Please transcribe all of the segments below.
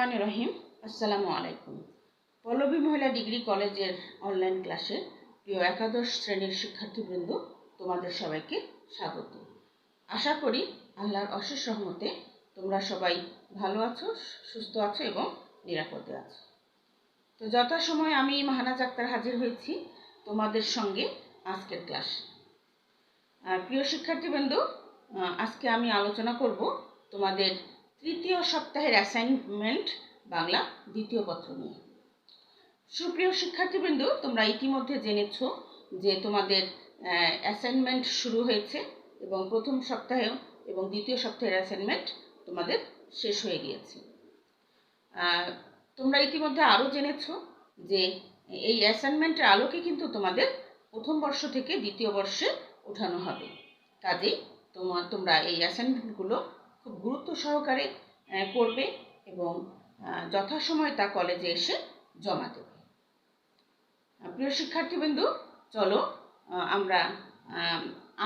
রহমানির রহিম। আসসালামু আলাইকুম। পল্লবী মহিলা ডিগ্রি কলেজের অনলাইন ক্লাসে প্রিয় একাদশ শ্রেণীর শিক্ষার্থীবৃন্দ, তোমাদের সবাইকে স্বাগত। আশা করি আল্লাহর অশেষ রহমতে তোমরা সবাই ভালো আছো, সুস্থ আছো এবং নিরাপদে আছো। তো যথাসময়ে আমি মাহানাজ আক্তার হাজির হয়েছি তোমাদের সঙ্গে আজকের ক্লাসে। প্রিয় শিক্ষার্থীবৃন্দ, আজকে আমি আলোচনা করব তোমাদের তৃতীয় সপ্তাহের অ্যাসাইনমেন্ট বাংলা দ্বিতীয় পত্র নিয়ে। সুপ্রিয় শিক্ষার্থীবৃন্দ, তোমরা ইতিমধ্যে জেনেছ যে তোমাদের অ্যাসাইনমেন্ট শুরু হয়েছে এবং প্রথম সপ্তাহে এবং দ্বিতীয় সপ্তাহের অ্যাসাইনমেন্ট তোমাদের শেষ হয়ে গিয়েছে। তোমরা ইতিমধ্যে আরও জেনেছ যে এই অ্যাসাইনমেন্টের আলোকে কিন্তু তোমাদের প্রথম বর্ষ থেকে দ্বিতীয় বর্ষে ওঠানো হবে। কাজেই তোমরা এই অ্যাসাইনমেন্টগুলো খুব গুরুত্ব সহকারে করবে এবং যথাসময়ে তা কলেজে এসে জমা দেবে। প্রিয় শিক্ষার্থীবৃন্দ, চলো আমরা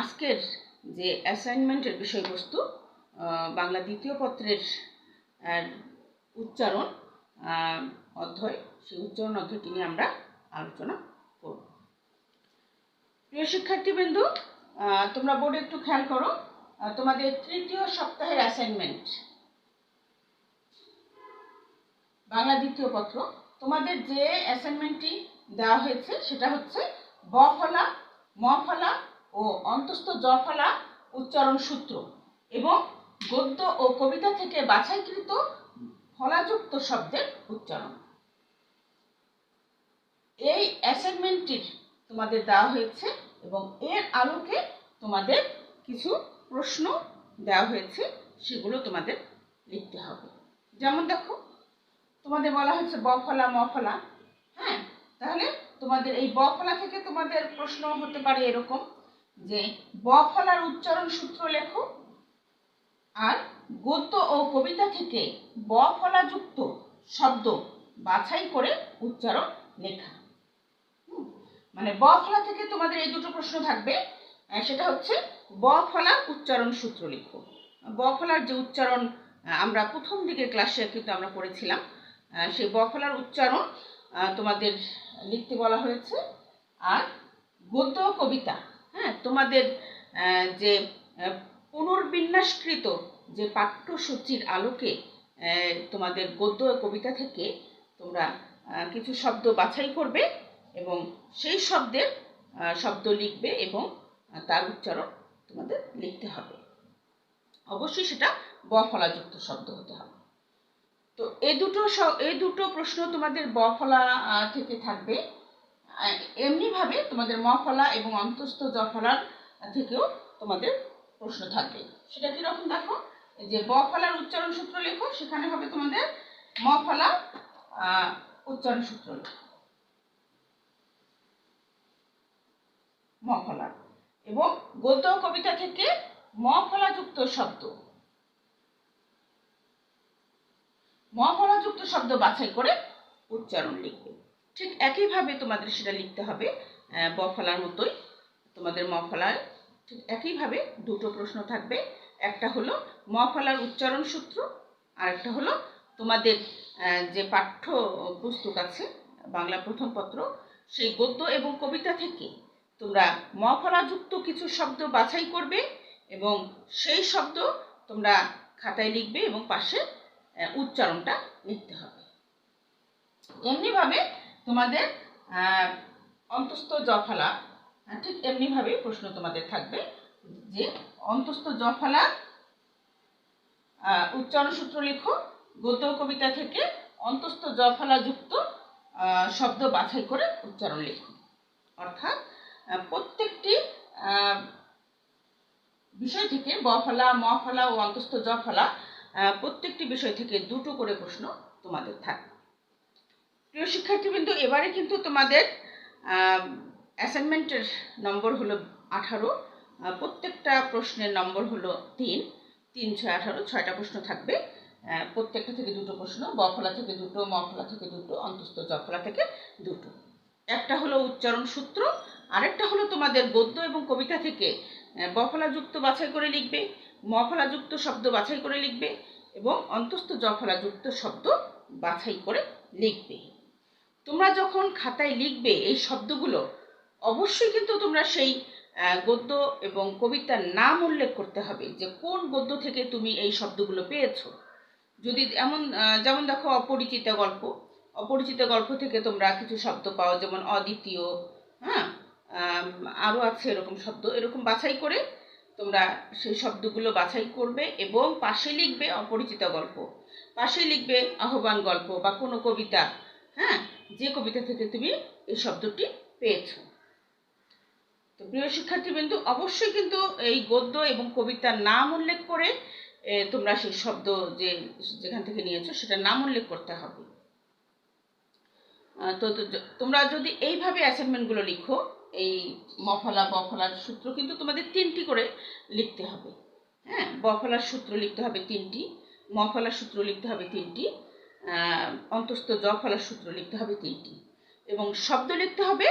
আজকের যে অ্যাসাইনমেন্টের বিষয়বস্তু বাংলা দ্বিতীয় পত্রের উচ্চারণ অধ্যায়, সেই উচ্চারণ অধ্যায়টি নিয়ে আমরা আলোচনা করব। প্রিয় শিক্ষার্থীবৃন্দ, তোমরা বোর্ডে একটু খেয়াল করো, তোমাদের তৃতীয় সপ্তাহের অ্যাসাইনমেন্ট বাংলা দ্বিতীয় পত্র, তোমাদের যে অ্যাসাইনমেন্টটি দেওয়া হয়েছে সেটা হচ্ছে ব ফলা, ম ফলা ও অন্তস্থ জ ফলা উচ্চারণ সূত্র এবং গদ্য ও কবিতা থেকে বাছাইকৃত ফলাযুক্ত শব্দের উচ্চারণ। এই অ্যাসাইনমেন্টটির তোমাদের দেওয়া হয়েছে এবং এর আলোকে তোমাদের কিছু প্রশ্ন দেওয়া হয়েছে, সেগুলো তোমাদের লিখতে হবে। যেমন দেখো, তোমাদের বলা হয়েছে ব ফলা, ম ফলা। হ্যাঁ, তাহলে তোমাদের এই ব ফলা থেকে তোমাদের প্রশ্ন হতে পারে এরকম যে ব ফলার উচ্চারণ সূত্র লেখো, আর গদ্য ও কবিতা থেকে ব ফলাযুক্ত শব্দ বাছাই করে উচ্চারণ লেখা। মানে ব ফলা থেকে তোমাদের এই দুটো প্রশ্ন থাকবে, সেটা হচ্ছে ব ফলার উচ্চারণ সূত্র লিখো। ব ফলার যে উচ্চারণ আমরা প্রথম দিকের ক্লাসে কিন্তু আমরা পড়েছিলাম, সেই ব ফলার উচ্চারণ তোমাদের লিখতে বলা হয়েছে। আর গদ্য কবিতা, হ্যাঁ, তোমাদের যে পুনর্বিন্যাসকৃত যে পাঠ্যসূচির আলোকে তোমাদের গদ্য কবিতা থেকে তোমরা কিছু শব্দ বাছাই করবে এবং সেই শব্দের শব্দ লিখবে এবং তার উচ্চারণ তোমাদের লিখতে হবে। অবশ্যই সেটা ব ফলাযুক্ত শব্দ হতে হবে। তো এই দুটো প্রশ্ন তোমাদের ব ফলা থেকে থাকবে। এমনিভাবে তোমাদের ম ফলা এবং অন্তস্থ জ ফলার থেকেও তোমাদের প্রশ্ন থাকবে। সেটা কিরকম দেখো, যে ব ফলার উচ্চারণ সূত্র লেখো, সেখানে হবে তোমাদের ম ফলা উচ্চারণ সূত্র লেখো, ম ফলা, এবং গদ্য কবিতা থেকে ম ফলাযুক্ত শব্দ, ম ফলাযুক্ত শব্দ বাছাই করে উচ্চারণ লিখবে। ঠিক একইভাবে তোমাদের সেটা লিখতে হবে ব ফলার মতোই। তোমাদের ম ফলায় ঠিক একইভাবে দুটো প্রশ্ন থাকবে। একটা হলো ম ফলার উচ্চারণ সূত্র, আর একটা হলো তোমাদের যে পাঠ্য পুস্তক আছে বাংলা প্রথম পত্র, সেই গদ্য এবং কবিতা থেকে তোমরা ম ফলাযুক্ত কিছু শব্দ বাছাই করবে এবং সেই শব্দ তোমরা খাতায় লিখবে এবং পাশে উচ্চারণটা লিখতে হবে। এমনিভাবে তোমাদের অন্তস্থ জ ফলা, ঠিক এমনিভাবে প্রশ্ন তোমাদের থাকবে যে অন্তস্থ জ ফলা উচ্চারণ সূত্র লিখো, গদ্য কবিতা থেকে অন্তস্থ জ ফলা যুক্ত শব্দ বাছাই করে উচ্চারণ লিখো। অর্থাৎ প্রত্যেকটি বিষয় থেকে ব ফলা, ম ফলা ও অন্তস্থ জ ফলা প্রত্যেকটি বিষয় থেকে দুটো করে প্রশ্ন তোমাদের থাকবে। প্রিয় শিক্ষার্থীবৃন্দ, এবারে কিন্তু তোমাদের অ্যাসাইনমেন্টের নম্বর হলো 18, প্রত্যেকটা প্রশ্নের নম্বর হলো 3, 3, 6, 18, 6টা প্রশ্ন থাকবে। প্রত্যেকটা থেকে দুটো প্রশ্ন, ব ফলা থেকে দুটো, ম ফলা থেকে দুটো, অন্তস্থ জ ফলা থেকে দুটো। একটা হলো উচ্চারণ সূত্র, আরেকটা হলো তোমাদের গদ্য এবং কবিতা থেকে ব ফলাযুক্ত বাছাই করে লিখবে, ম ফলাযুক্ত শব্দ বাছাই করে লিখবে এবং অন্তস্থ জ ফলাযুক্ত শব্দ বাছাই করে লিখবে। তোমরা যখন খাতায় লিখবে এই শব্দগুলো, অবশ্যই কিন্তু তোমরা সেই গদ্য এবং কবিতার নাম উল্লেখ করতে হবে যে কোন গদ্য থেকে তুমি এই শব্দগুলো পেয়েছো। যদি যেমন দেখো অপরিচিত গল্প থেকে তোমরা কিছু শব্দ পাও, যেমন অদ্বিতীয়, হ্যাঁ, আরও আছে এরকম শব্দ। এরকম বাছাই করে তোমরা সেই শব্দগুলো বাছাই করবে এবং পাশে লিখবে অপরিচিত গল্প, পাশে লিখবে আহ্বান গল্প বা কোনো কবিতা, হ্যাঁ, যে কবিতা থেকে তুমি এই শব্দটি পেয়েছো। তো প্রিয় শিক্ষার্থীবৃন্দ, অবশ্যই কিন্তু এই গদ্য এবং কবিতার নাম উল্লেখ করে তোমরা সেই শব্দ যেখান থেকে নিয়েছো সেটার নাম উল্লেখ করতে হবে। তো তোমরা যদি এইভাবে অ্যাসাইনমেন্টগুলো লিখো, এই মফলা বফলার সূত্র কিন্তু তোমাদের 3টি করে লিখতে হবে। হ্যাঁ, বফলার সূত্র লিখতে হবে 3টি, মফলার সূত্র লিখতে হবে 3টি, অন্তস্থ জফলার সূত্র লিখতে হবে 3টি, এবং শব্দ লিখতে হবে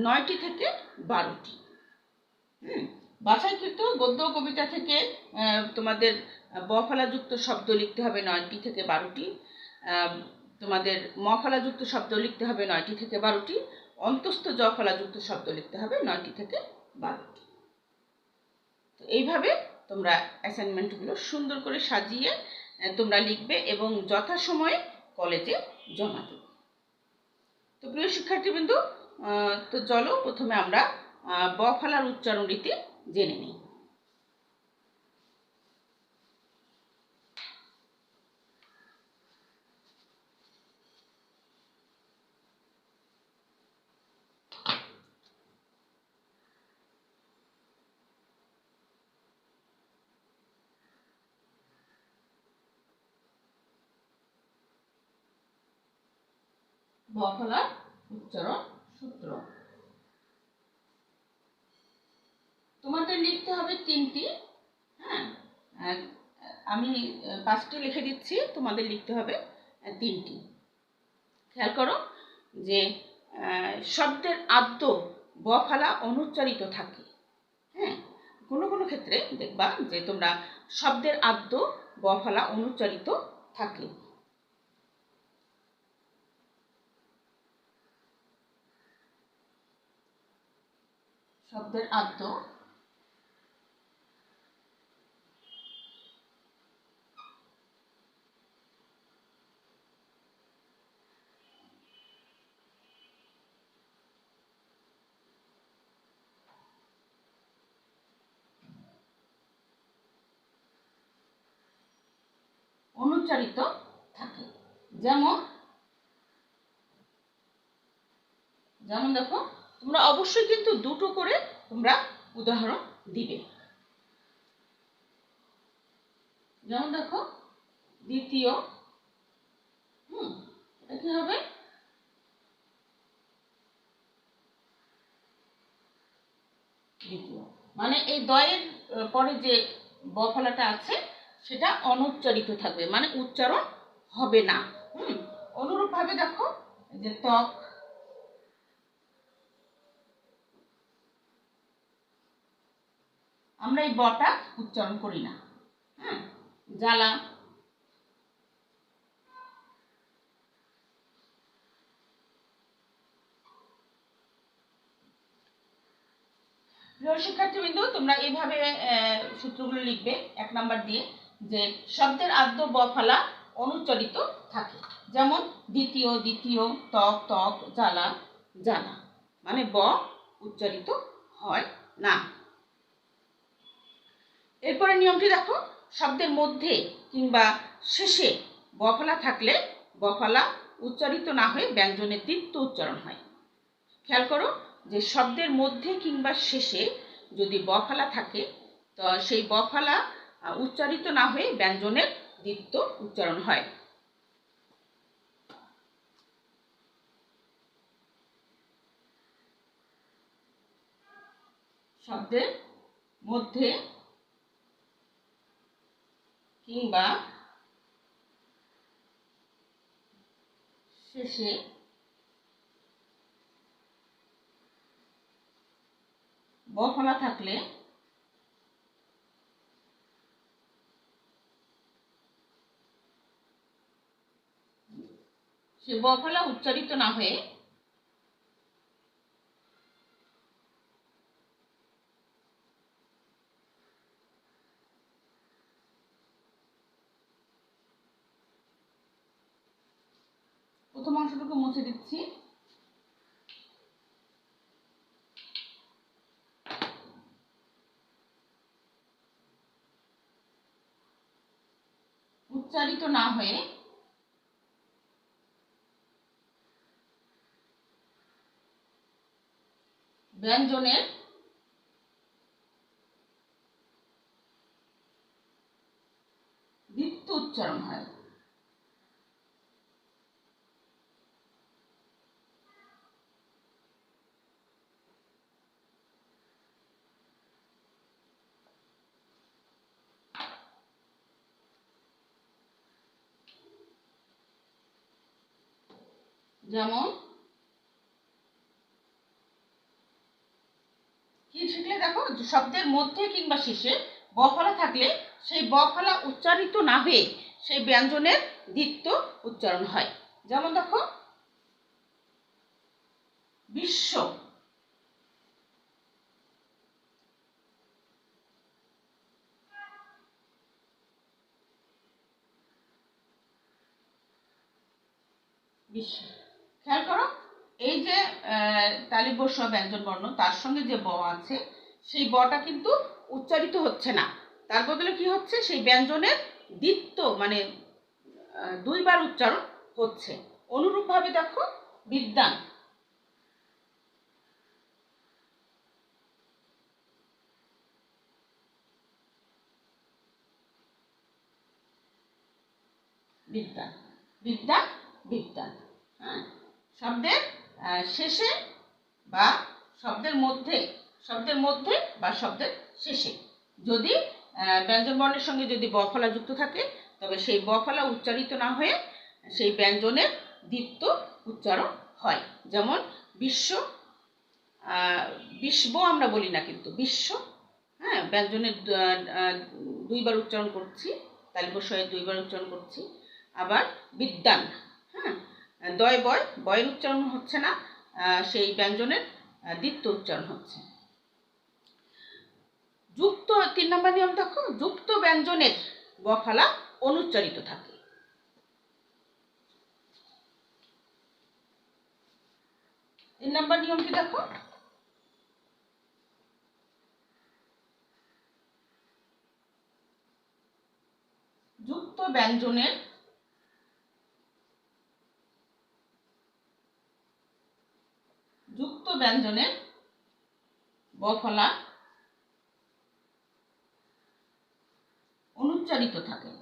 9টি থেকে 12টি। বাছাইকৃত গদ্য কবিতা থেকে তোমাদের বফলাযুক্ত শব্দ লিখতে হবে 9টি থেকে 12টি, তোমাদের মফলাযুক্ত শব্দ লিখতে হবে 9টি থেকে 12টি, অন্তস্থ জফলাযুক্ত শব্দ লিখতে হবে 9টি থেকে 12টি। তো এইভাবে তোমরা অ্যাসাইনমেন্টগুলো সুন্দর করে সাজিয়ে তোমরা লিখবে এবং যথাসময়ে কলেজে জমা দেবে। তো প্রিয় শিক্ষার্থীবৃন্দ, তো চলো প্রথমে আমরা বফলার উচ্চারণ রীতি জেনে নিই। বফলার উচ্চারণ সূত্র তোমাদের লিখতে হবে 3টি। হ্যাঁ, আমি 5টি লিখে দিচ্ছি, তোমাদের লিখতে হবে 3টি। খেয়াল করো যে শব্দের আদ্য বফলা অনুচ্চারিত থাকে। হ্যাঁ, কোনো কোনো ক্ষেত্রে দেখবা যে তোমরা শব্দের আদ্য বফলা অনুচ্চারিত থাকে। শব্দের আদ্য অনুচ্চারিত থাকে। যেমন দেখো, তোমরা অবশ্যই কিন্তু 2টো করে তোমরা উদাহরণ দিবে। যেমন দেখো, দ্বিতীয়, এটা কি হবে? দ্বিতীয়, মানে এই দয়ের পরে যে বফলাটা আছে সেটা অনুচ্চারিত থাকবে, মানে উচ্চারণ হবে না। অনুরূপভাবে দেখো যে ত্বক, আমরা এই বটা উচ্চারণ করি না। জ্বালা, প্রিয় শিক্ষার্থীবৃন্দ, তোমরা এইভাবে সূত্রগুলো লিখবে 1 নাম্বার দিয়ে, যে শব্দের আদ্য বফলা অনুচ্চারিত থাকে। যেমন দ্বিতীয়, দ্বিতীয়, ত্বক, ত্বক, জ্বালা, জ্বালা, মানে ব উচ্চারিত হয় না। এরপরে নিয়মটি দেখো, শব্দের মধ্যে কিংবা শেষে বফলা থাকলে বফলা উচ্চারিত না হয়ে ব্যঞ্জনের দ্বিত্ব উচ্চারণ হয়। খেয়াল করো যে শব্দের মধ্যে কিংবা শেষে যদি বফলা থাকে, তো সেই বফলা উচ্চারিত না হয়ে ব্যঞ্জনের দ্বিত্ব উচ্চারণ হয়। শব্দের মধ্যে কিংবা শেষে বফলা থাকলে সে ব ফলা উচ্চারিত না হয়ে প্রথম অংশটুকু মুছে দিচ্ছি। উচ্চারিত না হয়ে ব্যঞ্জনের দ্বিত্ব উচ্চারণ হয়। যেমন কি শিখলে দেখো, শব্দের মধ্যে কিংবা শেষে ব ফলা থাকলে সেই ব ফলা উচ্চারিত না হয়ে সেই ব্যঞ্জনের দ্বিত্ব উচ্চারণ হয়। যেমন দেখো, বিশ্ব, বিশ্ব। খেয়াল করো, এই যে তালিব স ব্যঞ্জন বর্ণ, তার সঙ্গে যে ব আছে সেই বটা কিন্তু উচ্চারিত হচ্ছে না, তার বদলে কি হচ্ছে, সেই ব্যঞ্জনের দ্বিত্ব মানে দুইবার উচ্চারণ হচ্ছে। অনুরূপভাবে দেখো, বিদ্যান, বিদ্যান, বিদ্যান, বিদ্যান। হ্যাঁ, শব্দের শেষে বা শব্দের মধ্যে বা শব্দের শেষে যদি ব্যঞ্জন বর্ণের সঙ্গে যদি ব ফলা যুক্ত থাকে, তবে সেই ব ফলা উচ্চারিত না হয়ে সেই ব্যঞ্জনের দ্বিত্ব উচ্চারণ হয়। যেমন বিশ্ব, বিশ্ব আমরা বলি না কিন্তু বিশ্ব। হ্যাঁ, ব্যঞ্জনের দুইবার উচ্চারণ করছি, তালিব সয়ে দুইবার উচ্চারণ করছি। আবার বিদ্যান, হ্যাঁ, দয় বয়, বয়ের উচ্চারণ হচ্ছে না, সেই ব্যঞ্জনের দ্বিত্ব উচ্চারণ হচ্ছে। যুক্ত 3 নম্বর নিয়ম দেখো, যুক্ত ব্যঞ্জনের ব ফলা অনুচ্চারিত থাকে। 3 নম্বর নিয়মটি দেখো, যুক্ত ব্যঞ্জনের ব ফলা অনুচ্চারিত থাকে।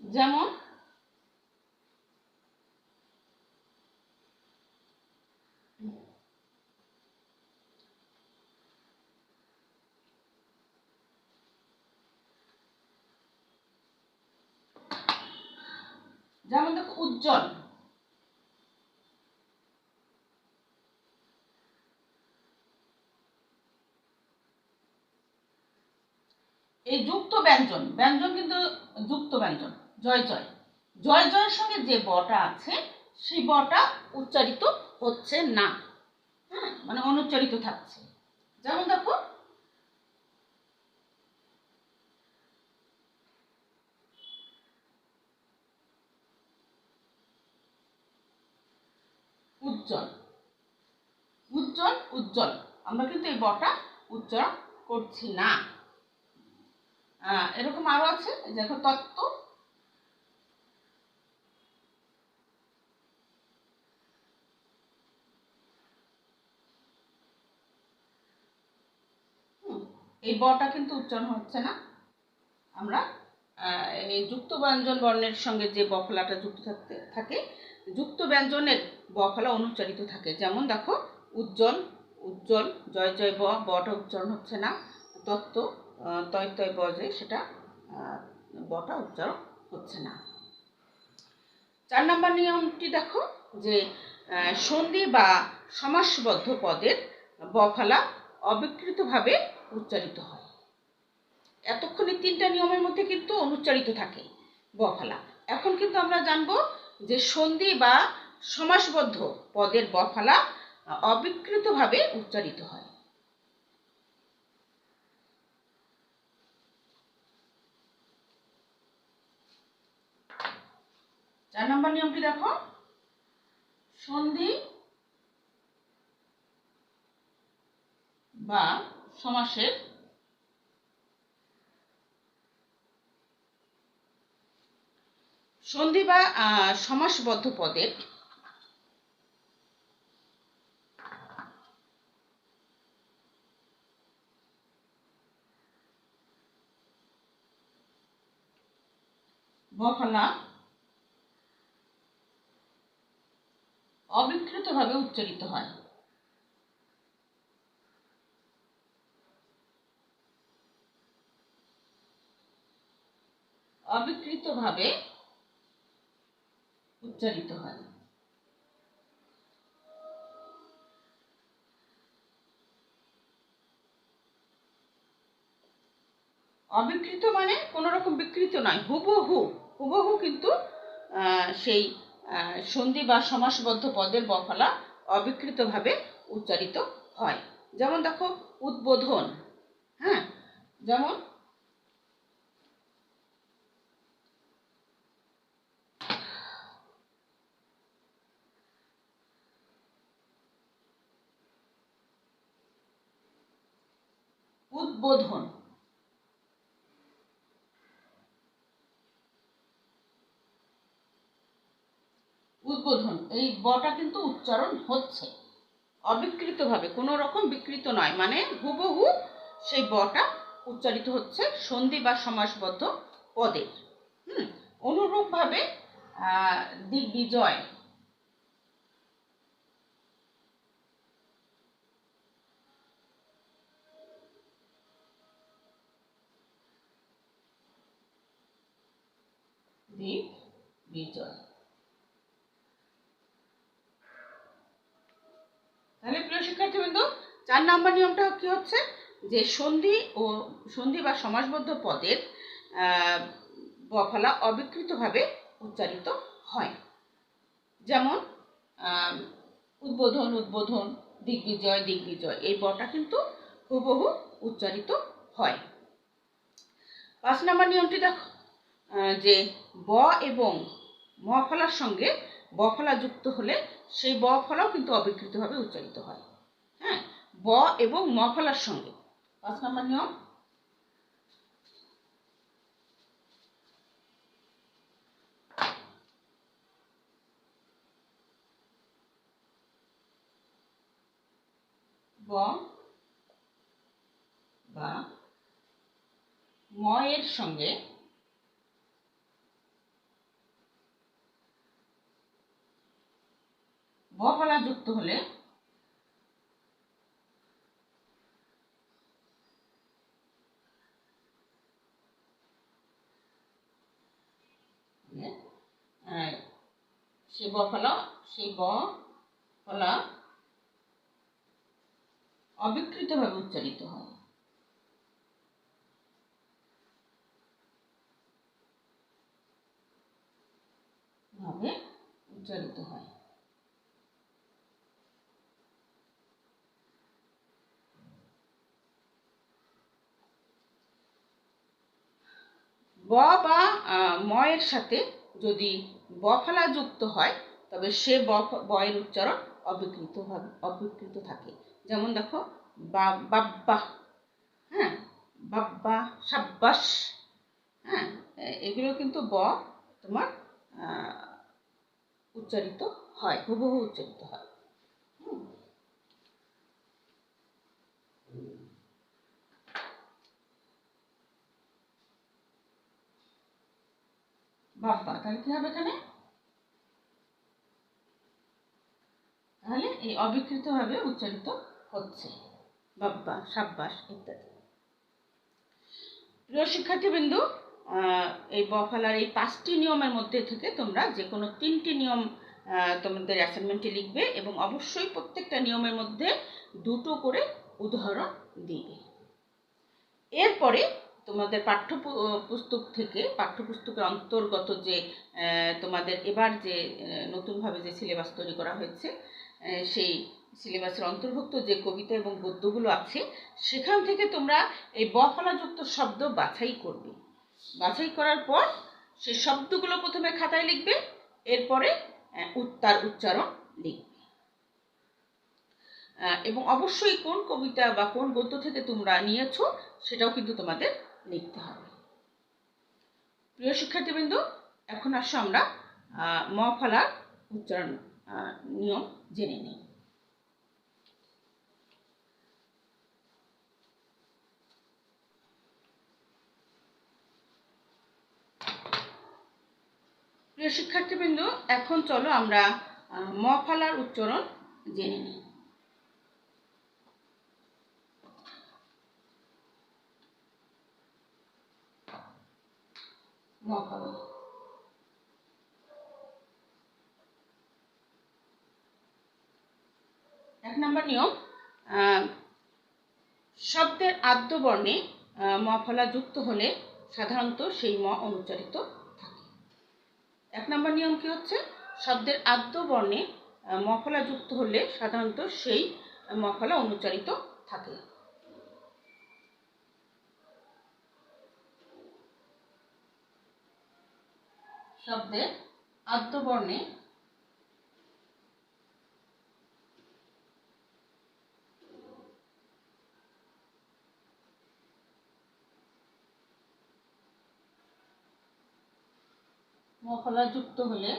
যেমন দেখো, উজ্জ্বল, এই যুক্ত ব্যঞ্জন, ব্যঞ্জন কিন্তু যুক্ত ব্যঞ্জন, জয় জয়, জয় জয়ের সঙ্গে যে বটা আছে সেই বটা উচ্চারিত হচ্ছে না, হ্যাঁ, মানে অনুচ্চারিত থাকছে। যেমন দেখো, উজ্জ্বল, উজ্জ্বল, উজ্জ্বল, আমরা কিন্তু এই বটা উচ্চারণ করছি না। এরকম আরো আছে, দেখো তত্ত্ব, এই বটা কিন্তু উচ্চারণ হচ্ছে না। আমরা এই যুক্ত ব্যঞ্জন বর্ণের সঙ্গে যে বফলাটা যুক্ত থাকে, যুক্ত ব্যঞ্জনের বফলা অনুচ্চারিত থাকে। যেমন দেখো, উজ্জ্বল, উজ্জ্বল, জয় জয়, বটা উচ্চারণ হচ্ছে না। তত্ত্ব, তয় তয় ব যে, সেটা বটা উচ্চারণ হচ্ছে না। 4 নম্বর নিয়মটি দেখো, যে সন্ধি বা সমাসবদ্ধ পদের ব ফলা অবিকৃতভাবে উচ্চারিত হয়। এতক্ষণে 3টা নিয়মের মধ্যে কিন্তু অনুচ্চারিত থাকে ব ফলা। এখন কিন্তু আমরা জানব যে সন্ধি বা সমাসবদ্ধ পদের ব ফলা অবিকৃতভাবে উচ্চারিত হয়। 4 নম্বর নিয়মটি দেখো, সন্ধি বা সমাসের সন্ধি বা সমাসবদ্ধ পদের ব ফলা অবিকৃতভাবে উচ্চারিত হয়। অবিকৃতভাবে উচ্চারিত হয়। অবিকৃত মানে কোনো রকম বিকৃত নয়, হুবহু হুবহু কিন্তু সেই সন্ধি বা সমাসবদ্ধ পদের ব ফলা অবিকৃতভাবে উচ্চারিত হয়। যেমন দেখো উদ্বোধন, হ্যাঁ, যেমন উদ্বোধন, উদ্বোধন এই বটা কিন্তু উচ্চারণ হচ্ছে অবিকৃতভাবে, কোনো রকম বিকৃত নয়, মানে হুবহু সেই বটা উচ্চারিত হচ্ছে সন্ধি বা সমাসবদ্ধ পদের। অনুরূপভাবে দিগ্বিজয়, দিগ্বিজয়। তাহলে প্রিয় শিক্ষার্থীবৃন্দ, 4 নম্বর নিয়মটা কি হচ্ছে যে সন্ধি বা সমাসবদ্ধ পদের ব ফলা অবিকৃতভাবে উচ্চারিত হয়। যেমন উদ্বোধন উদ্বোধন, দিগ্বিজয় দিগ্বিজয়, এই বটা কিন্তু হুবহু উচ্চারিত হয়। 5 নম্বর নিয়মটি দেখো, যে ব এবং ম ফলার সঙ্গে ব ফলা যুক্ত হলে সেই ব ফলাও কিন্তু অবিকৃতভাবে উচ্চারিত হয়। হ্যাঁ, ব এবং ম ফলার সঙ্গে। 5 নম্বর নিয়ম, ব বা ম এর সঙ্গে ব ফলা যুক্ত হলে সেই ব ফলা অবিকৃতভাবে উচ্চারিত হয়। ভাবে উচ্চারিত হয়। ব বা ম এর সাথে যদি ব ফলা যুক্ত হয় তবে সে ব এর উচ্চারণ অবিকৃত থাকে। যেমন দেখো বাব্বা, হ্যাঁ, বাব্বা, সাব্বাস, হ্যাঁ, এগুলো কিন্তু ব তোমার উচ্চারিত হয়, হুবহু উচ্চারিত হয়। বাব্বা, তাহলে কি হবে এখানে? তাহলে এই অবিকৃতভাবে উচ্চারিত হচ্ছে বাব্বা, সাব্বাস ইত্যাদি। প্রিয় শিক্ষার্থীবৃন্দ, এই ব ফলার এই 5টি নিয়মের মধ্যে থেকে তোমরা যে কোনো 3টি নিয়ম তোমাদের অ্যাসাইনমেন্টে লিখবে এবং অবশ্যই প্রত্যেকটা নিয়মের মধ্যে দুটো করে উদাহরণ দিবে। এরপরে তোমাদের পাঠ্যপুস্তকের অন্তর্গত যে তোমাদের এবার যে নতুনভাবে যে সিলেবাস তৈরি করা হয়েছে, সেই সিলেবাসের অন্তর্ভুক্ত যে কবিতা এবং গদ্যগুলো আছে, সেখান থেকে তোমরা এই বফলাযুক্ত শব্দ বাছাই করবে। বাছাই করার পর সেই শব্দগুলো প্রথমে খাতায় লিখবে, এরপরে তার উচ্চারণ লিখবে। এবং অবশ্যই কোন কবিতা বা কোন গদ্য থেকে তোমরা নিয়েছো সেটাও কিন্তু তোমাদের লিখতে হবে। প্রিয় শিক্ষার্থীবৃন্দ, এখন আসো আমরা ম ফলার উচ্চারণ নিয়ম জেনে নিই। প্রিয় শিক্ষার্থীবৃন্দ, এখন চলো আমরা ম ফলার উচ্চারণ জেনে নিই। ম ফলা। এক নম্বর নিয়ম, শব্দের আদ্য বর্ণে ম ফলা যুক্ত হলে সাধারণত সেই ম অনুচ্চারিত থাকে। এক নম্বর নিয়ম কি হচ্ছে, শব্দের আদ্য বর্ণে ম ফলা যুক্ত হলে সাধারণত সেই ম ফলা অনুচ্চারিত থাকে। শব্দের আদ্য বর্ণে ম ফলা যুক্ত হলে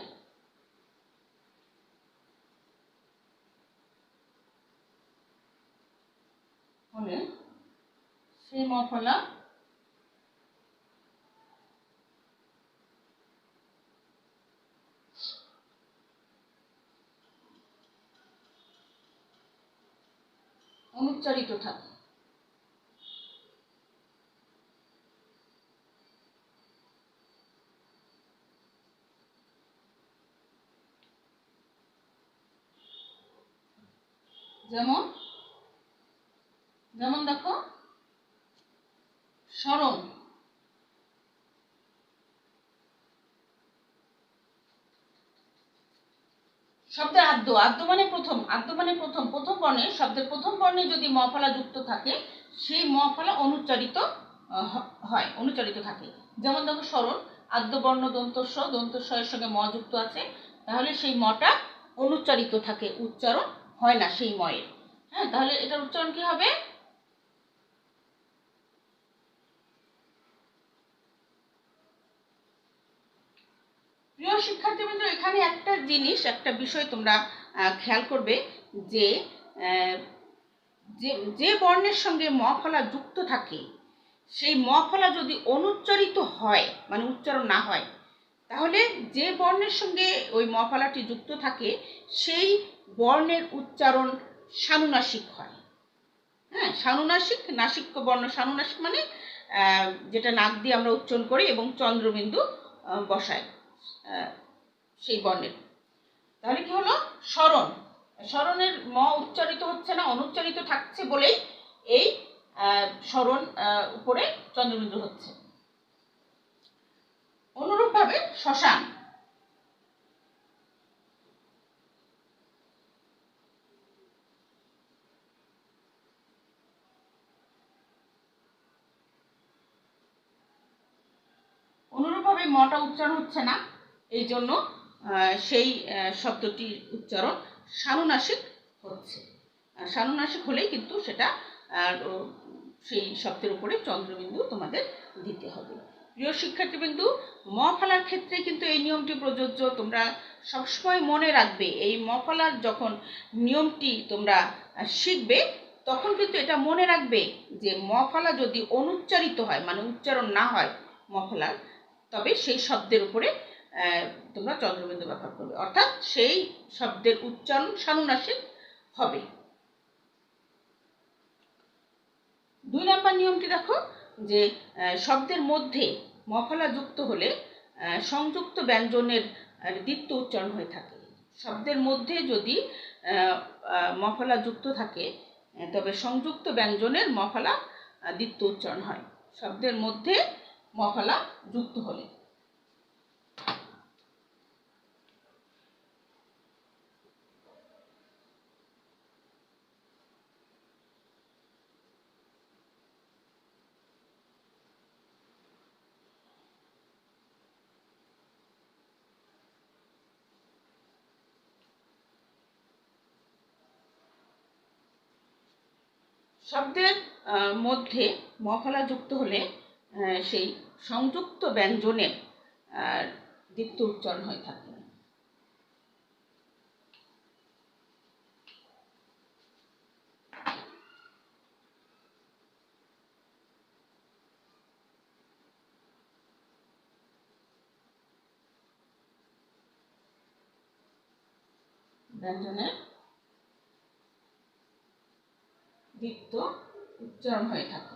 সেই ম ফলা অনুচ্চারিত থাকে। যেমন যেমন দেখো, স্মরণ। শব্দের আদ্য, আদ্য মানে প্রথম, আদ্য মানে প্রথম বর্ণে, শব্দের প্রথম বর্ণে যদি ম ফলা যুক্ত থাকে সেই ম ফলা অনুচ্চারিত হয়, অনুচ্চারিত থাকে। যেমন দেখো, স্মরণ, আদ্য বর্ণ দন্ত স, দন্ত স এর সঙ্গে ম যুক্ত আছে, তাহলে সেই মটা অনুচ্চারিত থাকে, উচ্চারণ হয় না সেই ময়ের। হ্যাঁ, তাহলে এটার উচ্চারণ কি হবে? প্রিয় শিক্ষার্থীবৃন্দ, এখানে একটা জিনিস, একটা বিষয় তোমরা খেয়াল করবে যে যে বর্ণের সঙ্গে ম ফলা যুক্ত থাকে সেই ম ফলা যদি অনুচ্চারিত হয়, মানে উচ্চারণ না হয়, তাহলে যে বর্ণের সঙ্গে ওই ম ফলাটি যুক্ত থাকে সেই বর্ণের উচ্চারণ সানুনাসিক হয়। হ্যাঁ, সানুনাসিক, নাসিক্য বর্ণ সানুনাসিক মানে যেটা নাক দিয়ে আমরা উচ্চারণ করি এবং চন্দ্রবিন্দু বসায় সেই বর্ণের। তাহলে কি হলো? স্মরণ, স্মরণের ম উচ্চারিত হচ্ছে না, অনুচ্চারিত থাকছে বলেই এই স্মরণ উপরে চন্দ্রবিন্দু হচ্ছে। অনুরূপভাবে শ্মশান, অনুরূপভাবে মটা উচ্চারণ হচ্ছে না, এই জন্য সেই শব্দটির উচ্চারণ সানুনাসিক হচ্ছে। সানুনাসিক হলেই কিন্তু সেটা সেই শব্দের উপরে চন্দ্রবিন্দু তোমাদের দিতে হবে। প্রিয় শিক্ষার্থীবৃন্দু, ম ফলার ক্ষেত্রে কিন্তু এই নিয়মটি প্রযোজ্য। তোমরা সবসময় মনে রাখবে, এই ম ফলার যখন নিয়মটি তোমরা শিখবে তখন কিন্তু এটা মনে রাখবে যে ম ফলা যদি অনুচ্চারিত হয়, মানে উচ্চারণ না হয় ম ফলার, তবে সেই শব্দের উপরে তোমরা চন্দ্রবিন্দু ব্যবহার করবে, অর্থাৎ সেই শব্দের উচ্চারণ সানুনাসিক হবে। 2 নম্বর নিয়মটি দেখো, যে শব্দের মধ্যে ম ফলা যুক্ত হলে সংযুক্ত ব্যঞ্জনের দ্বিত্ব উচ্চারণ হয়ে থাকে। শব্দের মধ্যে যদি ম ফলা যুক্ত থাকে তবে সংযুক্ত ব্যঞ্জনের মফলা দ্বিত্ব উচ্চারণ হয় শব্দের মধ্যে মফলা যুক্ত হলে। শব্দের মধ্যে মফলা যুক্ত হলে সেই সংযুক্ত ব্যঞ্জনের দ্বিত্ব উচ্চারণ হয়ে থাকে। ব্যঞ্জনের দ্বিত্ব উচ্চারণ হয়ে থাকে।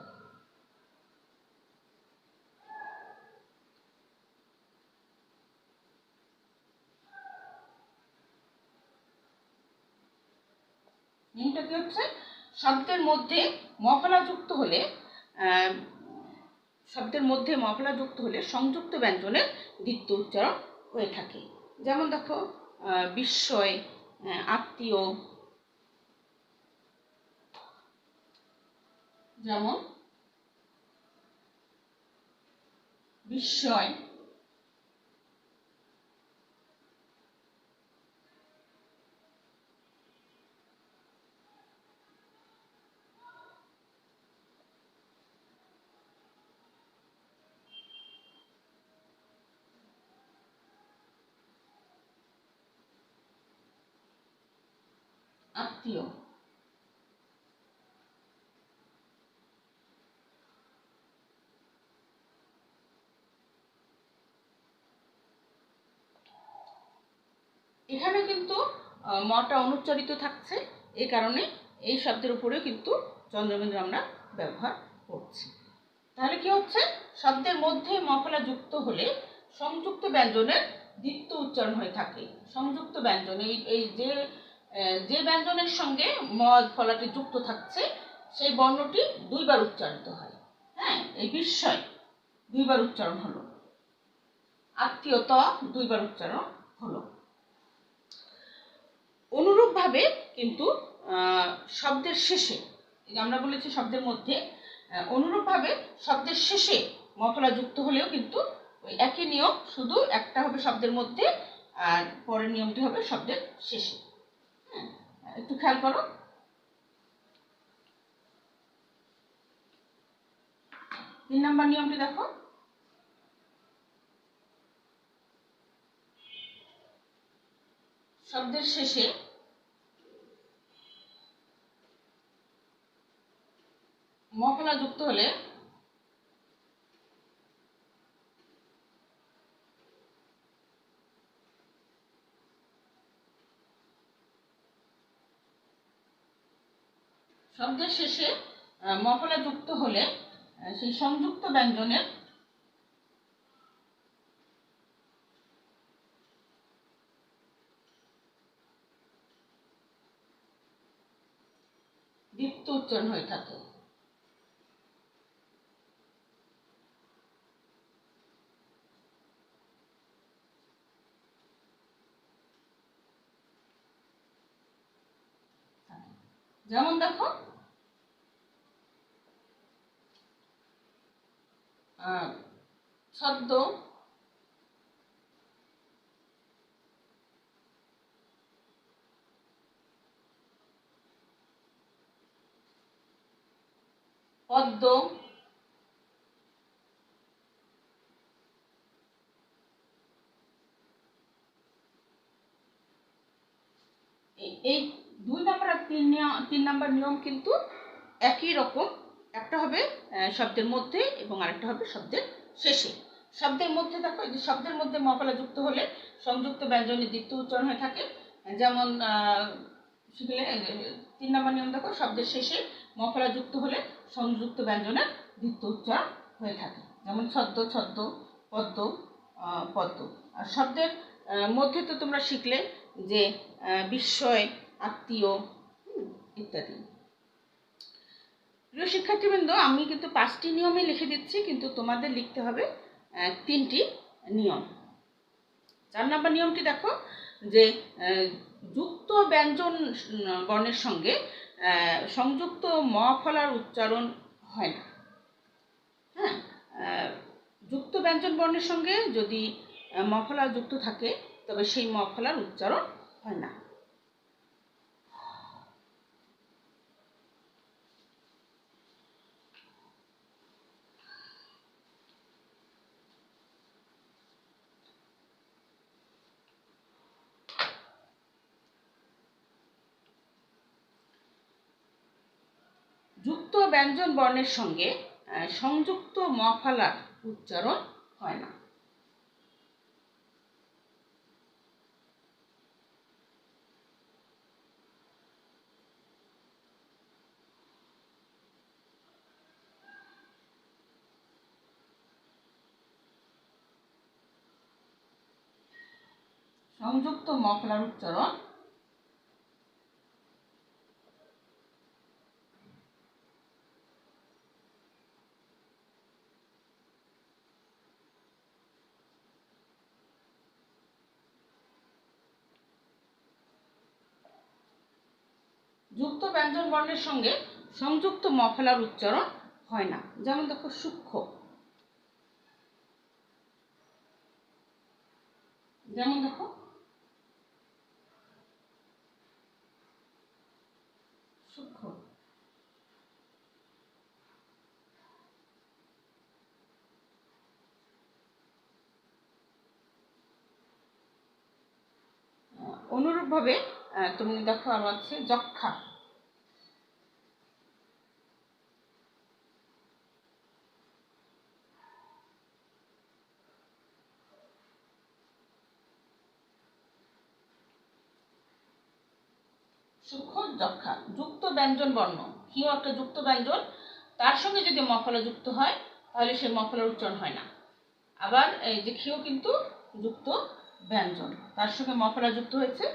নিয়মটা কি হচ্ছে, শব্দের মধ্যে মফলা যুক্ত হলে সংযুক্ত ব্যঞ্জনের দ্বিত্ব উচ্চারণ হয়ে থাকে। যেমন দেখো বিস্ময়, আত্মীয়, যেমন বিস্ময়, আত্মীয়। এখানে কিন্তু মটা অনুচ্চারিত থাকছে, এই কারণে এই শব্দের উপরেও কিন্তু চন্দ্রবিন্দু আমরা ব্যবহার করছি। তাহলে কি হচ্ছে, শব্দের মধ্যে মফলা যুক্ত হলে সংযুক্ত ব্যঞ্জনের দ্বিত্ব উচ্চারণ হয়ে থাকে। সংযুক্ত ব্যঞ্জন এই যে ব্যঞ্জনের সঙ্গে ম ফলাটি যুক্ত থাকছে সেই বর্ণটি দুইবার উচ্চারিত হয়। হ্যাঁ, এই বিস্ময় দুইবার উচ্চারণ হলো, আত্মীয়তা দুইবার উচ্চারণ হলো। অনুরূপভাবে কিন্তু শব্দের শেষে, আমরা বলেছি শব্দের মধ্যে, অনুরূপভাবে শব্দের শেষে মফলা যুক্ত হলেও কিন্তু ওই একই নিয়ম, শুধু একটা হবে শব্দের মধ্যে আর পরের নিয়মটি হবে শব্দের শেষে। হ্যাঁ, একটু খেয়াল করো। 3 নম্বর নিয়মটি দেখো, শব্দের শেষে মফলা যুক্ত হলে শব্দের শেষে মফলা যুক্ত হলে সেই সংযুক্ত ব্যঞ্জনের দ্বিত্ব উচ্চারণ হয়ে থাকে। যেমন দেখো ছদ্ম, পদ্ম, এই 2 নম্বর আর 3 নম্বর নিয়ম কিন্তু একই রকম। একটা হবে শব্দের মধ্যে এবং আরেকটা হবে শব্দের শেষে। শব্দের মধ্যে দেখো, যে শব্দের মধ্যে মফলা যুক্ত হলে সংযুক্ত ব্যঞ্জনের দ্বিত্ব উচ্চারণ হয়ে থাকে। যেমন শিখলে 3 নম্বর নিয়ম দেখো, শব্দের শেষে মফলা যুক্ত হলে সংযুক্ত ব্যঞ্জনের দ্বিত্ব উচ্চারণ হয়ে থাকে। যেমন ছদ্ম, ছদ্ম, পদ্ম, পদ্ম। আর শব্দের মধ্যে তো তোমরা শিখলে যে বিস্ময়, আত্মীয় ইত্যাদি। প্রিয় শিক্ষার্থীবৃন্দ, আমি কিন্তু 5টি নিয়মই লিখে দিচ্ছি, কিন্তু তোমাদের লিখতে হবে 3টি নিয়ম। 4 নম্বর নিয়মটি দেখো যে যুক্ত ব্যঞ্জন বর্ণের সঙ্গে সংযুক্ত ম ফলার উচ্চারণ হয় না। হ্যাঁ, যুক্ত ব্যঞ্জন বর্ণের সঙ্গে যদি ম ফলা যুক্ত থাকে তবে সেই ম ফলার উচ্চারণ হয় না। যুক্ত ব্যঞ্জন বর্ণের সঙ্গে সংযুক্ত ম ফলার উচ্চারণ হয় না। সংযুক্ত ম ফলার উচ্চারণ যুক্ত ব্যঞ্জন বর্ণের সঙ্গে সংযুক্ত ম ফলার উচ্চারণ হয় না। যেমন দেখো সূক্ষ্ম, যেমন দেখো সূক্ষ্ম। অনুরূপভাবে তুমি দেখো আরো আছে যক্ষা, সূক্ষ্ম যক্ষা। যুক্ত ব্যঞ্জন বর্ণ, হিও একটা যুক্ত ব্যঞ্জন, তার সঙ্গে যদি ম ফলা যুক্ত হয় তাহলে সে ম ফলার উচ্চারণ হয় না। আবার এই যে ক্ষীয় কিন্তু যুক্ত ব্যঞ্জন, তার সঙ্গে ম ফলা যুক্ত হয়েছে,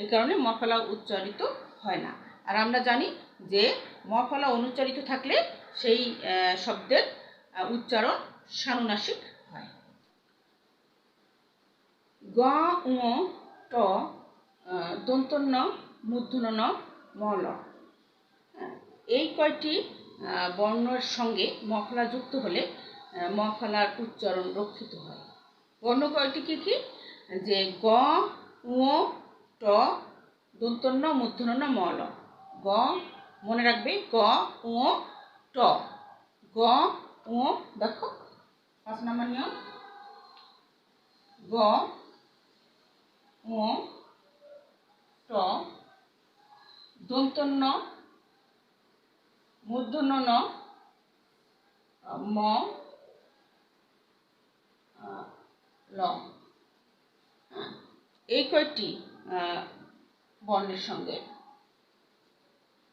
এই কারণে ম ফলা উচ্চারিত হয় না। আর আমরা জানি যে ম ফলা অনুচ্চারিত থাকলে সেই শব্দের উচ্চারণ সানুনাসিক হয়। গ উ ট দন্তন্য মূর্ধন্য ন ম ল, এই কয়টি বর্ণের সঙ্গে ম ফলা যুক্ত হলে ম ফলার উচ্চারণ রক্ষিত হয়। বর্ণ কয়টি কি কি? যে গ উ ট দন্তন্য মূর্ধন্য ন ম ল। গ, মনে রাখবে গ উ ট, গ উ, দেখো 5 নম্বর নিয়ম, গ উ ট দন্তন্য মূর্ধন্য ন ম ল। এই কয়টি বর্ণের সঙ্গে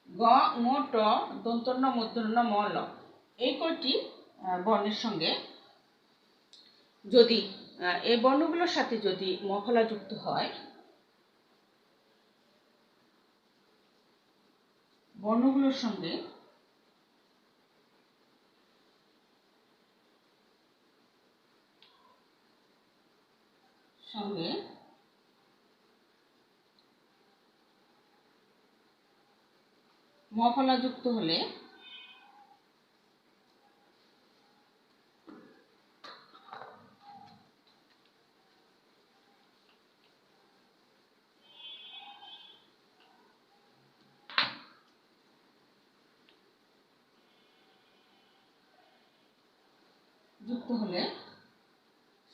গ উ ট দন্তন্য মূর্ধন্য ম ল, এই কয়টি বর্ণের সঙ্গে যদি এই বর্ণগুলোর সাথে যদি ম ফলা যুক্ত হয়, বর্ণগুলোর সঙ্গে সঙ্গে ম ফলা যুক্ত হলে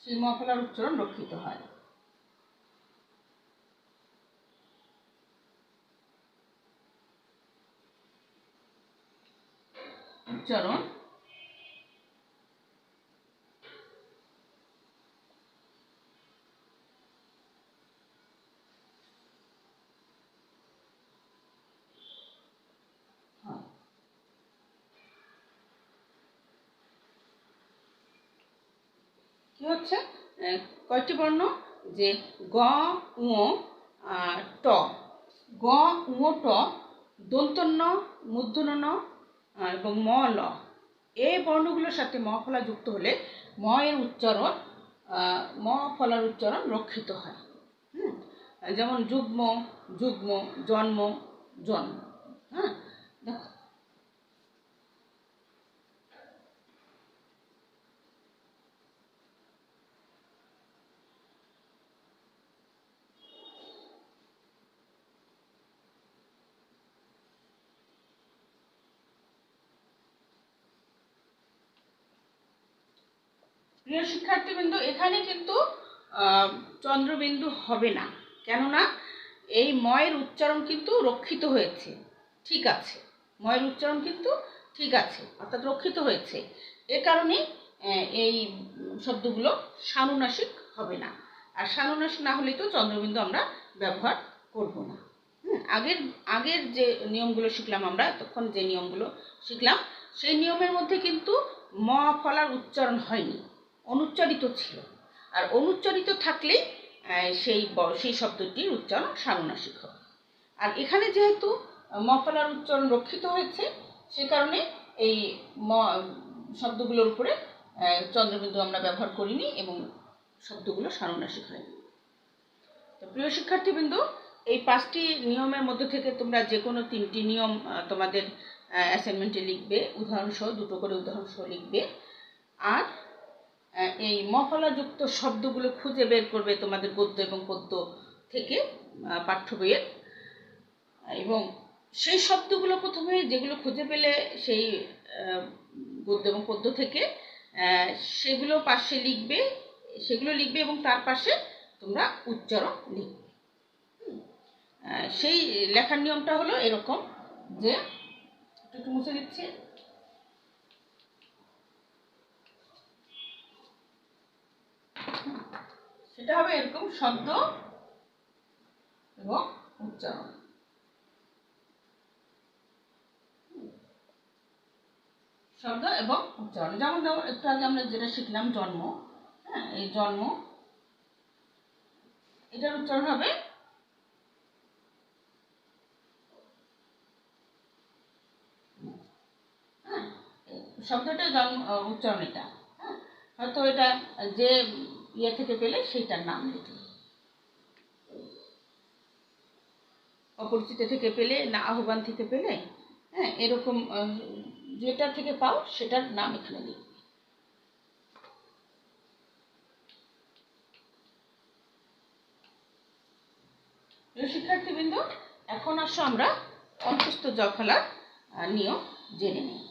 সেই ম ফলার উচ্চারণ রক্ষিত হয়। উচ্চারণ কি হচ্ছে? কয়টি বর্ণ? যে গ উ ট, গ উ ট দন্তন্য মূর্ধন্য ন এবং ম ল, এই বর্ণগুলোর সাথে ম ফলা যুক্ত হলে ম এর উচ্চারণ ম ফলার উচ্চারণ রক্ষিত হয়। যেমন যুগ্ম, যুগ্ম, জন্ম, জন্ম। হ্যাঁ, দেখো প্রিয় শিক্ষার্থীবৃন্দ, এখানে কিন্তু চন্দ্রবিন্দু হবে না, কেননা এই ময়ের উচ্চারণ কিন্তু রক্ষিত হয়েছে, ঠিক আছে, ময়ের উচ্চারণ কিন্তু ঠিক আছে, অর্থাৎ রক্ষিত হয়েছে। এ কারণে এই শব্দগুলো সানুনাসিক হবে না। আর সানুনাসিক না হলেই তো চন্দ্রবিন্দু আমরা ব্যবহার করব না। আগের আগের যে নিয়মগুলো শিখলাম, আমরা তখন যে নিয়মগুলো শিখলাম, সেই নিয়মের মধ্যে কিন্তু ম ফলার উচ্চারণ হয়নি, অনুচ্চারিত ছিল। আর অনুচ্চারিত থাকলেই সেই শব্দটির উচ্চারণ সানুনাসিক হবে। আর এখানে যেহেতু ম ফলার উচ্চারণ রক্ষিত হয়েছে, সে কারণে এই ম শব্দগুলোর উপরে চন্দ্রবিন্দু আমরা ব্যবহার করিনি এবং শব্দগুলো সানুনাসিক হয়নি। তো প্রিয় শিক্ষার্থীবৃন্দ, এই 5টি নিয়মের মধ্যে থেকে তোমরা যে কোনো 3টি নিয়ম তোমাদের অ্যাসাইনমেন্টে লিখবে, উদাহরণসহ 2টো করে উদাহরণসহ লিখবে। আর এই ম ফলাযুক্ত শব্দগুলো খুঁজে বের করবে তোমাদের গদ্য এবং পদ্য থেকে, পাঠ্য বইয়ের। এবং সেই শব্দগুলো প্রথমে যেগুলো খুঁজে পেলে সেই গদ্য এবং পদ্য থেকে, সেগুলো পাশে লিখবে, এবং তার পাশে তোমরা উচ্চারণ লিখবে। সেই লেখার নিয়মটা হলো এরকম যে, একটু মুছে দিচ্ছি, সেটা হবে এরকম: শব্দ এবং উচ্চারণ। শব্দ এবং উচ্চারণ, যেমন একটু আগে আমরা যেটা শিখলাম জন্ম, হ্যাঁ, এই জন্ম, এটার উচ্চারণ হবে শব্দটা জন্ম, উচ্চারণ এটা। হ্যাঁ, হয়তো এটা যে ইয়ে থেকে পেলে সেইটার নাম লিখবে, অপরিচিত থেকে পেলে না আহ্বান থেকে পেলে, হ্যাঁ, এরকম যেটা থেকে পাও সেটার নাম এখানে লিখবে। শিক্ষার্থীবৃন্দ, এখন আসো আমরা অন্তস্থ জ ফলার নিয়ম জেনে নিই।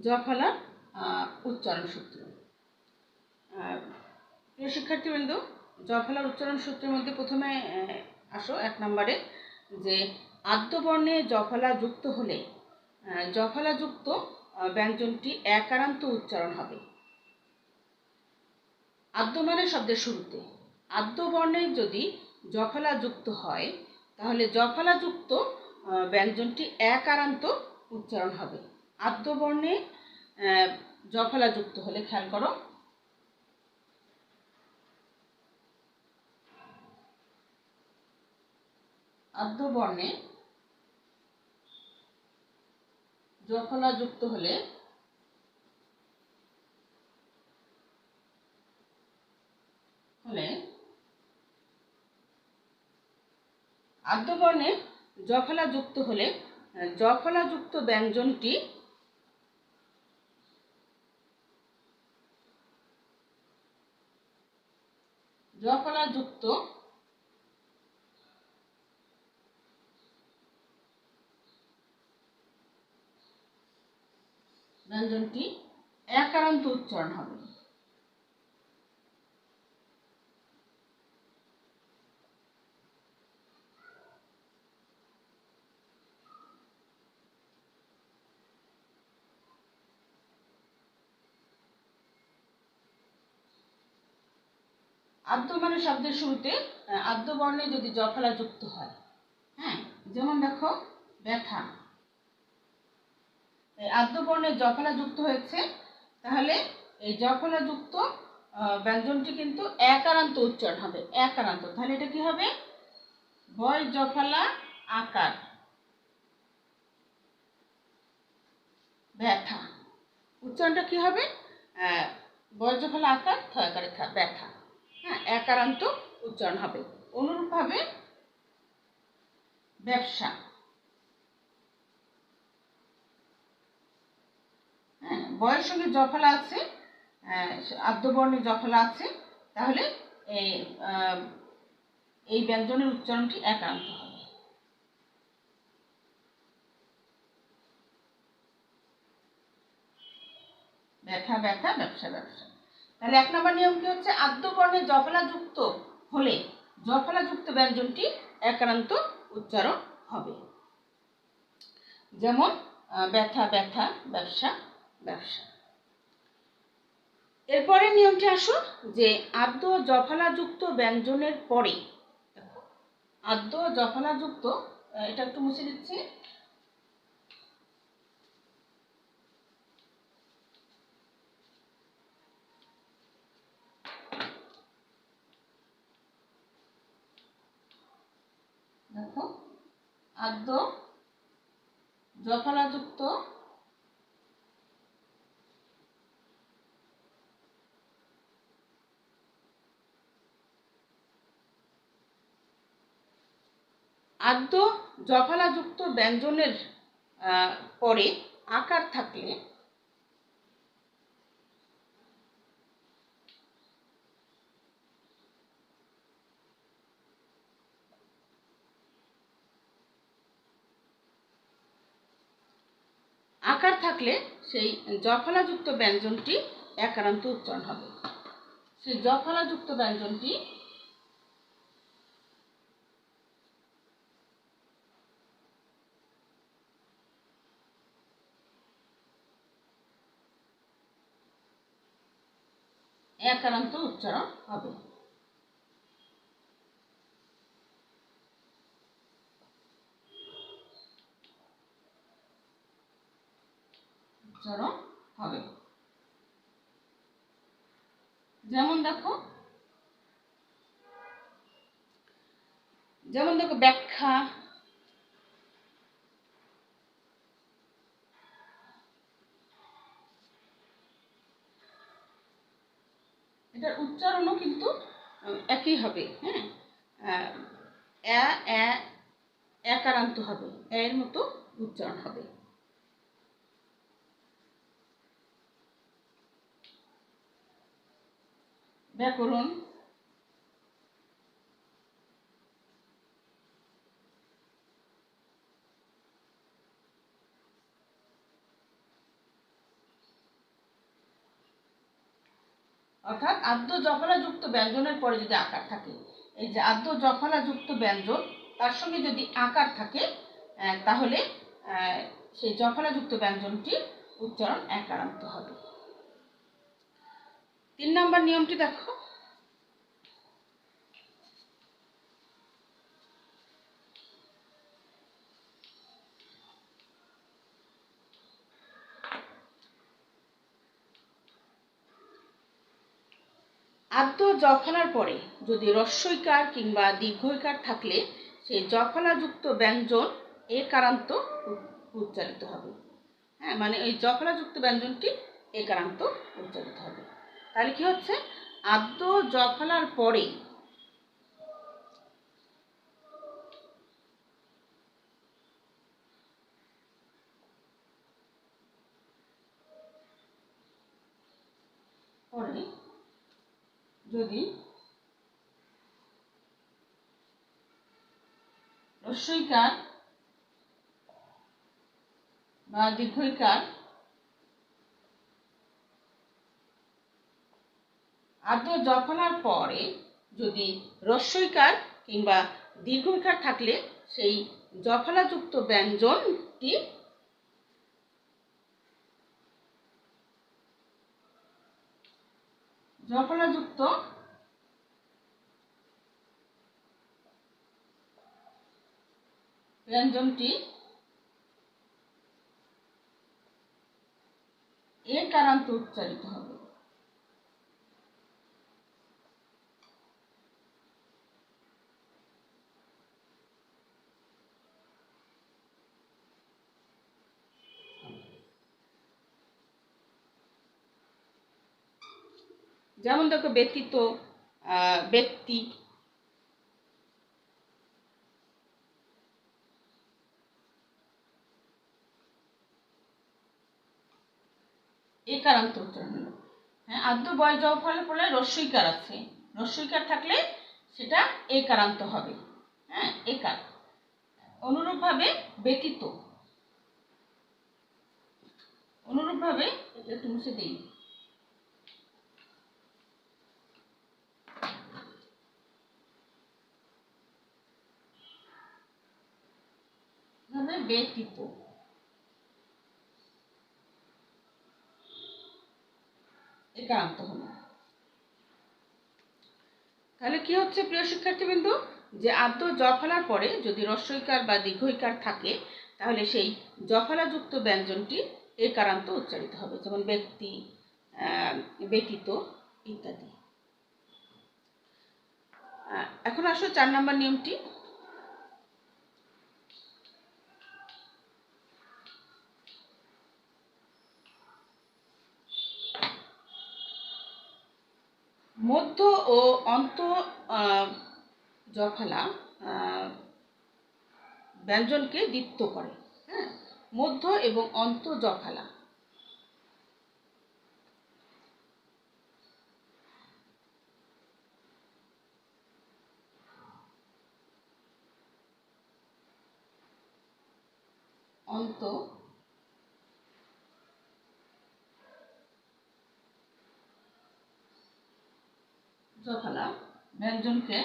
জ ফলার উচ্চারণ সূত্র। প্রিয় শিক্ষার্থীবৃন্দ, জ ফলার উচ্চারণ সূত্রের মধ্যে প্রথমে আসো 1 নম্বরে, যে আদ্যবর্ণে জ ফলা যুক্ত হলে জ ফলা যুক্ত ব্যঞ্জনটি একারান্ত উচ্চারণ হবে। আদ্য মানে শব্দের শুরুতে, আদ্য বর্ণে যদি জ ফলা যুক্ত হয়, তাহলে জ ফলা যুক্ত ব্যঞ্জনটি একারান্ত উচ্চারণ হবে। আদ্য বর্ণে জ ফলা যুক্ত হলে, খেয়াল করো, আদ্য বর্ণে জ ফলা যুক্ত হলে আদ্য বর্ণে জ ফলা যুক্ত হলে জ ফলা যুক্ত ব্যঞ্জনটি জ ফলা যুক্ত ব্যঞ্জনটি একারান্ত উচ্চারণ হবে। আদ্য মানে শব্দের শুরুতে আদ্য বর্ণে যদি জ ফলা যুক্ত হয়, হ্যাঁ, যেমন দেখো ব্যথা, আদ্য বর্ণে জ ফলা যুক্ত হয়েছে, তাহলে এই জফলাযুক্ত ব্যঞ্জনটি কিন্তু একারান্ত উচ্চারণ হবে, একারান্ত। তাহলে এটা কি হবে? বয় জফলা আকার ব্যথা। উচ্চারণটা কি হবে? বয় জফলা আকার থ আকারে থা, ব্যথা। হ্যাঁ, একারান্ত উচ্চারণ হবে। অনুরূপভাবে ব্যবসা, হ্যাঁ, বয়ের সঙ্গে জফলা আছে, আদ্যবর্ণে জফলা আছে, তাহলে এই ব্যঞ্জনের উচ্চারণটি একারান্ত হবে। ব্যথা ব্যথা, ব্যবসা ব্যবসা। তাহলে 1 নম্বর নিয়ম কি হচ্ছে? আদ্যবর্ণে জফলা যুক্ত হলে জফলা যুক্ত ব্যঞ্জনটি একারান্ত উচ্চারণ হবে। যেমন ব্যথা ব্যথা, ব্যবসা ব্যবসা। এরপরে নিয়মটি আসো যে আদ্য জফলা যুক্ত ব্যঞ্জনের পরে, দেখো আদ্য জফলা যুক্ত, এটা একটু মুছে দিচ্ছি। দেখো আদ্য জফলা যুক্ত আদ্য জফলা যুক্ত ব্যঞ্জনের পরে আকার থাকলে আকার থাকলে সেই জফলাযুক্ত ব্যঞ্জনটি একারান্ত উচ্চারণ হবে। সেই জফলাযুক্ত ব্যঞ্জনটি একারান্ত উচ্চারণ হবে। উচ্চারণ হবে। যেমন দেখো ব্যাখ্যা, এটার উচ্চারণও কিন্তু একই হবে। হ্যাঁ, একারান্ত হবে, এর মতো উচ্চারণ হবে। ব্যাকরণ, অর্থাৎ আদ্য জফলা যুক্ত ব্যঞ্জনের পরে যদি আকার থাকে, এই যে আদ্য জফলা যুক্ত ব্যঞ্জন তার সঙ্গে যদি আকার থাকে, তাহলে সেই জফলা যুক্ত ব্যঞ্জনটি উচ্চারণ একারান্ত হবে। 3 নম্বর নিয়মটি দেখো, আদ্য জফলার পরে যদি হ্রস্বইকার কিংবা দীর্ঘইকার থাকলে সেই জফলাযুক্ত ব্যঞ্জন একারান্ত উচ্চারিত হবে। হ্যাঁ, মানে এই জফলাযুক্ত ব্যঞ্জনটি একারান্ত উচ্চারিত হবে। তাহলে কি হচ্ছে? আদ্য জফলার পরে যদি হ্রস্বইকার বা দীর্ঘইকার, আদ্য জফলার পরে যদি হ্রস্বইকার কিংবা দীর্ঘইকার থাকলে সেই জফলাযুক্ত ব্যঞ্জনটি জফলাযুক্ত ব্যঞ্জনটি একারান্ত উচ্চারিত হবে। যেমন দেখো ব্যতীত, ব্যক্তি, একারান্ত উচ্চারণ হলো। হ্যাঁ, আদ্য বয় জ ফলে পড়লে রস্বইকার আছে, রস্বইকার থাকলে সেটা একারান্ত হবে। হ্যাঁ, একার। অনুরূপভাবে ব্যতীত, অনুরূপভাবে এটা একটু মুছে দিই, ব্যতীত, একারান্ত হলো। তাহলে কি হচ্ছে প্রিয় শিক্ষার্থীবৃন্দ, যে আদ্য জ ফলার পরে যদি রস্বইকার বা দীর্ঘইকার থাকে তাহলে সেই জফলাযুক্ত ব্যঞ্জনটি একারান্ত উচ্চারিত হবে, যেমন ব্যক্তি, ব্যতীত ইত্যাদি। এখন আসো 4 নম্বর নিয়মটি। মধ্য ও অন্ত জফলা ব্যঞ্জনকে দ্বিত্ব করে। হ্যাঁ, মধ্য এবং অন্ত জফলা, অন্ত জফলা ব্যঞ্জনকে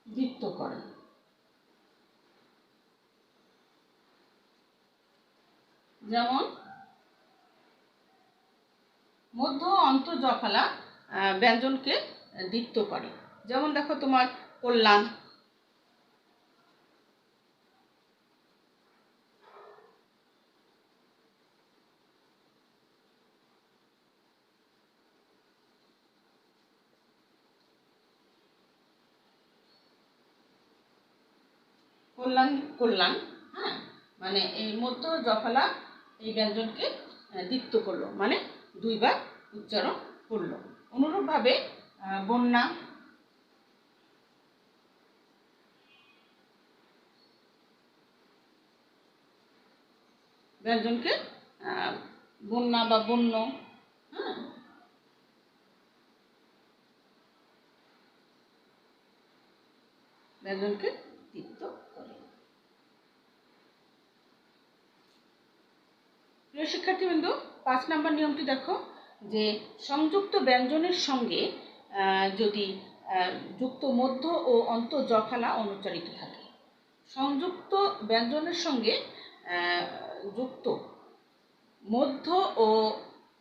দ্বিত্ব করে। যেমন মধ্য অন্ত জফলা ব্যঞ্জনকে দ্বিত্ব করে। যেমন দেখো তোমার কল্যাণ, কল্যাণ, কল্যাণ। হ্যাঁ, মানে এই মধ্য জফলা এই ব্যঞ্জনকে দ্বিত্ব করলো, মানে দুইবার উচ্চারণ করলো। অনুরূপভাবে বন্যা, ব্যঞ্জনকে বন্যা বা বন্য, হ্যাঁ, ব্যঞ্জনকে দ্বিত্ব করে। প্রিয় শিক্ষার্থীবৃন্দ, 5 নম্বর নিয়মটি দেখো, যে সংযুক্ত ব্যঞ্জনের সঙ্গে যদি যুক্ত মধ্য ও অন্ত জফলা অনুচ্চারিত থাকে, সংযুক্ত ব্যঞ্জনের সঙ্গে যুক্ত মধ্য ও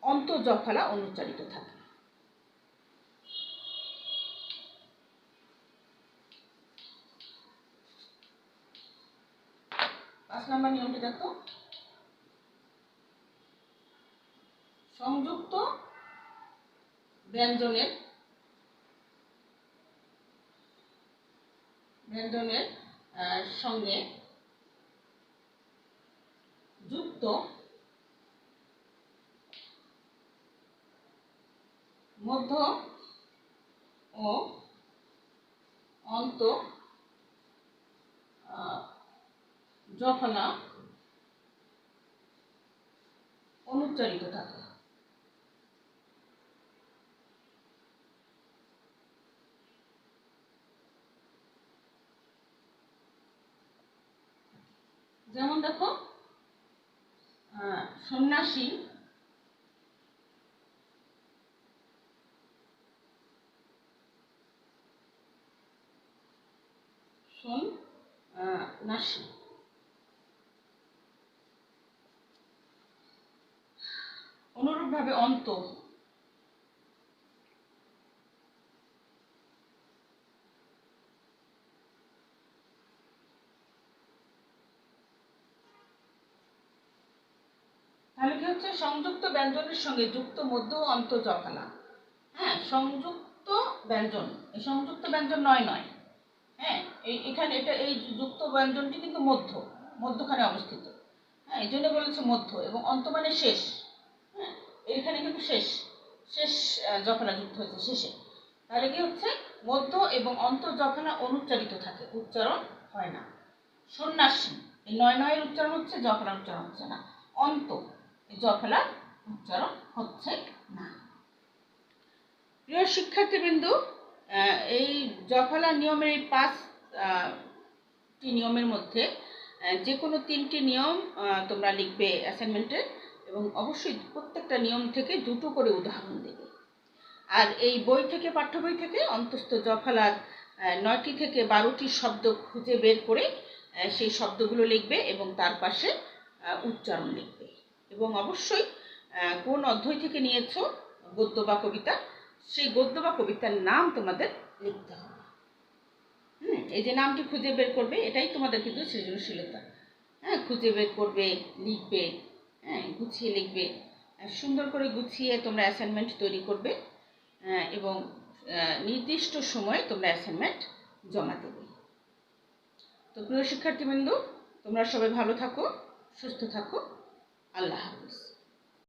অন্ত জফলা অনুচ্চারিত থাকে। পাঁচ নম্বর নিয়মটি দেখো, সংযুক্ত ব্যঞ্জনের সঙ্গে যুক্ত মধ্য ও অন্ত জফলা অনুচ্চারিত থাকে। যেমন দেখো সন্ন্যাসী, সন্ন্যাসী। অনুরূপভাবে অন্ত, তাহলে কি হচ্ছে, সংযুক্ত ব্যঞ্জনের সঙ্গে যুক্ত মধ্য ও অন্ত জফলা। হ্যাঁ, সংযুক্ত ব্যঞ্জন, এই সংযুক্ত ব্যঞ্জন নয় নয়, হ্যাঁ, এখানে এটা এই যুক্ত ব্যঞ্জনটি কিন্তু মধ্যখানে অবস্থিত। হ্যাঁ, এই জন্য বলেছে মধ্য, এবং অন্ত মানে শেষ। হ্যাঁ, এখানে কিন্তু শেষ শেষ জফলা যুক্ত হয়েছে শেষে। তাহলে কি হচ্ছে, মধ্য এবং অন্ত জফলা অনুচ্চারিত থাকে, উচ্চারণ হয় না। সন্ন্যাসী, এই নয় নয়ের উচ্চারণ হচ্ছে, জফলার উচ্চারণ হচ্ছে না। অন্ত, এই জফলার উচ্চারণ হচ্ছে না। প্রিয় শিক্ষার্থীবৃন্দ, এই জফলা নিয়মের এই 5টি নিয়মের মধ্যে যে কোনো 3টি নিয়ম তোমরা লিখবে অ্যাসাইনমেন্টে, এবং অবশ্যই প্রত্যেকটা নিয়ম থেকে 2টো করে উদাহরণ দেবে। আর এই বই থেকে, পাঠ্য বই থেকে অন্তস্থ জফলার 9টি থেকে 12টি শব্দ খুঁজে বের করে সেই শব্দগুলো লিখবে এবং তার পাশে উচ্চারণ লিখবে। এবং অবশ্যই কোন অধ্যায় থেকে নিয়েছো গদ্য বা কবিতা, সেই গদ্য বা কবিতার নাম তোমাদের লিখতে হবে। এই যে নামটি খুঁজে বের করবে, এটাই তোমাদের কিন্তু সৃজনশীলতা। হ্যাঁ, খুঁজে বের করবে, লিখবে, হ্যাঁ, গুছিয়ে লিখবে, সুন্দর করে গুছিয়ে তোমরা অ্যাসাইনমেন্ট তৈরি করবে, এবং নির্দিষ্ট সময়ে তোমরা অ্যাসাইনমেন্ট জমা দেবে। তো প্রিয় শিক্ষার্থীবৃন্দ, তোমরা সবাই ভালো থাকো, সুস্থ থাকো। আল্লাহ হাফিজ।